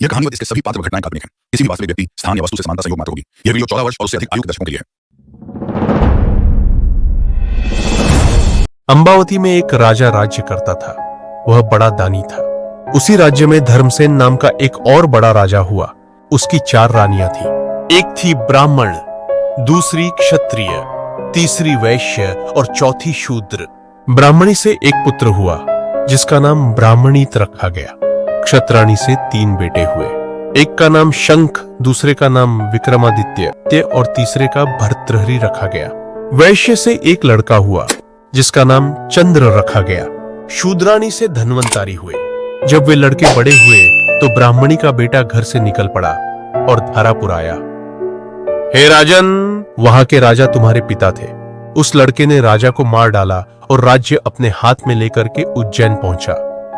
यह कहानी और इसके सभी पात्र व घटनाएं काल्पनिक हैं। किसी भी वास्तविक व्यक्ति, स्थान या वस्तु से समानता संयोग मात्र होगी। यह वीडियो 14 वर्ष और उससे अधिक आयु के दर्शकों के लिए है। अंबावती में एक राजा राज्य करता था। वह बड़ा दानी था। उसी राज्य में धर्मसेन नाम का एक और बड़ा राजा हुआ। उसकी 4 रानियां थी। एक थी ब्राह्मण, दूसरी क्षत्रिय, तीसरी वैश्य और चौथी शूद्र। ब्राह्मणी से एक पुत्र हुआ जिसका नाम ब्राह्मणीत रखा गया। क्षत्राणी से 3 बेटे हुए। एक का नाम शंख, दूसरे का नाम विक्रमादित्य और तीसरे का भर्तृहरि रखा गया। वैश्य से एक लड़का हुआ जिसका नाम चंद्र रखा गया। शूद्राणी से धन्वंतारी हुए। जब वे लड़के बड़े हुए तो ब्राह्मणी का बेटा घर से निकल पड़ा और धारापुर आया। हे राजन, वहां के राजा तुम्हारे पिता थे। उस लड़के ने राजा को मार डाला और राज्य अपने हाथ में लेकर के उज्जैन पहुंचा।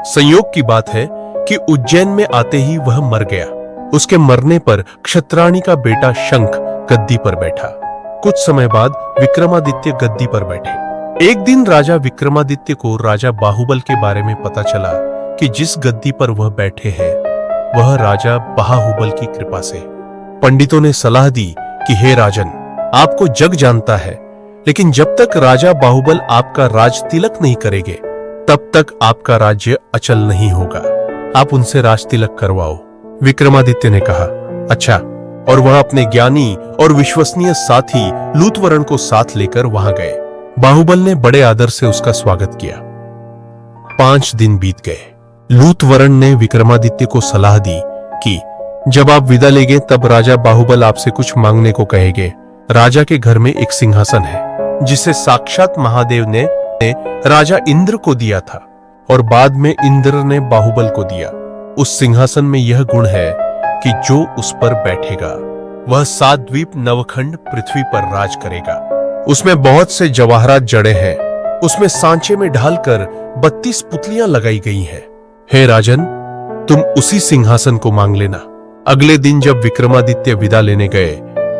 संयोग की बात है कि उज्जैन में आते ही वह मर गया। उसके मरने पर क्षत्राणी का बेटा शंख गद्दी पर बैठा। कुछ समय बाद विक्रमादित्य गद्दी पर बैठे। एक दिन राजा विक्रमादित्य को राजा बाहुबल के बारे में पता चला कि जिस गद्दी पर वह बैठे हैं वह राजा बाहुबल की कृपा से। पंडितों ने सलाह दी कि हे राजन, आपको जग जानता है, लेकिन जब तक राजा बाहुबल आपका राज तिलक नहीं करेंगे तब तक आपका राज्य अचल नहीं होगा। आप उनसे राज तिलक करवाओ। विक्रमादित्य ने कहा, अच्छा। और वह अपने ज्ञानी और विश्वसनीय साथी लूतवरण को साथ लेकर वहां गए। बाहुबल ने बड़े आदर से उसका स्वागत किया। 5 दिन बीत गए। लूतवरण ने विक्रमादित्य को सलाह दी कि जब आप विदा लेंगे तब राजा बाहुबल आपसे कुछ मांगने को कहेंगे। राजा के घर में एक सिंहासन है जिसे साक्षात महादेव ने राजा इंद्र को दिया था और बाद में इंद्र ने बाहुबल को दिया। उस सिंहासन में यह गुण है कि जो उस पर बैठेगा वह 7 द्वीप नवखंड पृथ्वी पर राज करेगा। उसमें बहुत से जवाहरात जड़े हैं। उसमें सांचे में ढालकर 32 पुतलियां लगाई गई हैं। हे राजन, तुम उसी सिंहासन को मांग लेना। अगले दिन जब विक्रमादित्य विदा लेने गए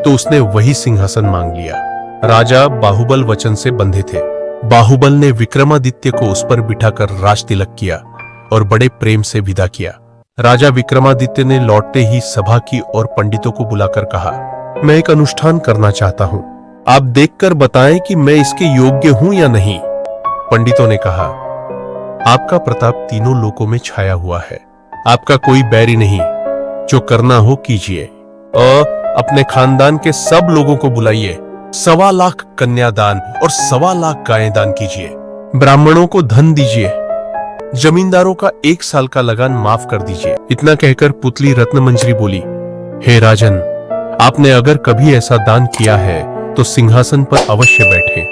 तो उसने वही सिंहासन मांग लिया। राजा बाहुबल वचन से बंधे थे। बाहुबल ने विक्रमादित्य को उस पर बिठाकर राज तिलक किया और बड़े प्रेम से विदा किया। राजा विक्रमादित्य ने लौटते ही सभा की और पंडितों को बुलाकर कहा, मैं एक अनुष्ठान करना चाहता हूं। आप देखकर बताएं कि मैं इसके योग्य हूं या नहीं। पंडितों ने कहा, आपका प्रताप तीनों लोकों में छाया हुआ है। आपका कोई बैरी नहीं। जो करना हो कीजिए और अपने खानदान के सब लोगों को बुलाइए। 1.25 लाख कन्यादान और 1.25 लाख गायें दान कीजिए। ब्राह्मणों को धन दीजिए। जमींदारों का 1 साल का लगान माफ कर दीजिए। इतना कहकर पुतली रत्नमंजरी बोली, हे राजन, आपने अगर कभी ऐसा दान किया है तो सिंहासन पर अवश्य बैठे।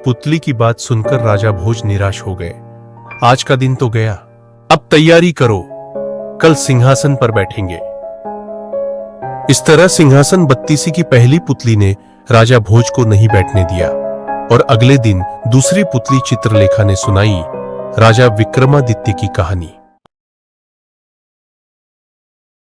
पुतली की बात सुनकर राजा भोज निराश हो गए। आज का दिन तो गया, अब तैयारी करो, कल सिंहासन पर बैठेंगे। इस तरह सिंहासन बत्तीसी की पहली पुतली ने राजा भोज को नहीं बैठने दिया और अगले दिन दूसरी पुतली चित्रलेखा ने सुनाई राजा विक्रमादित्य की कहानी।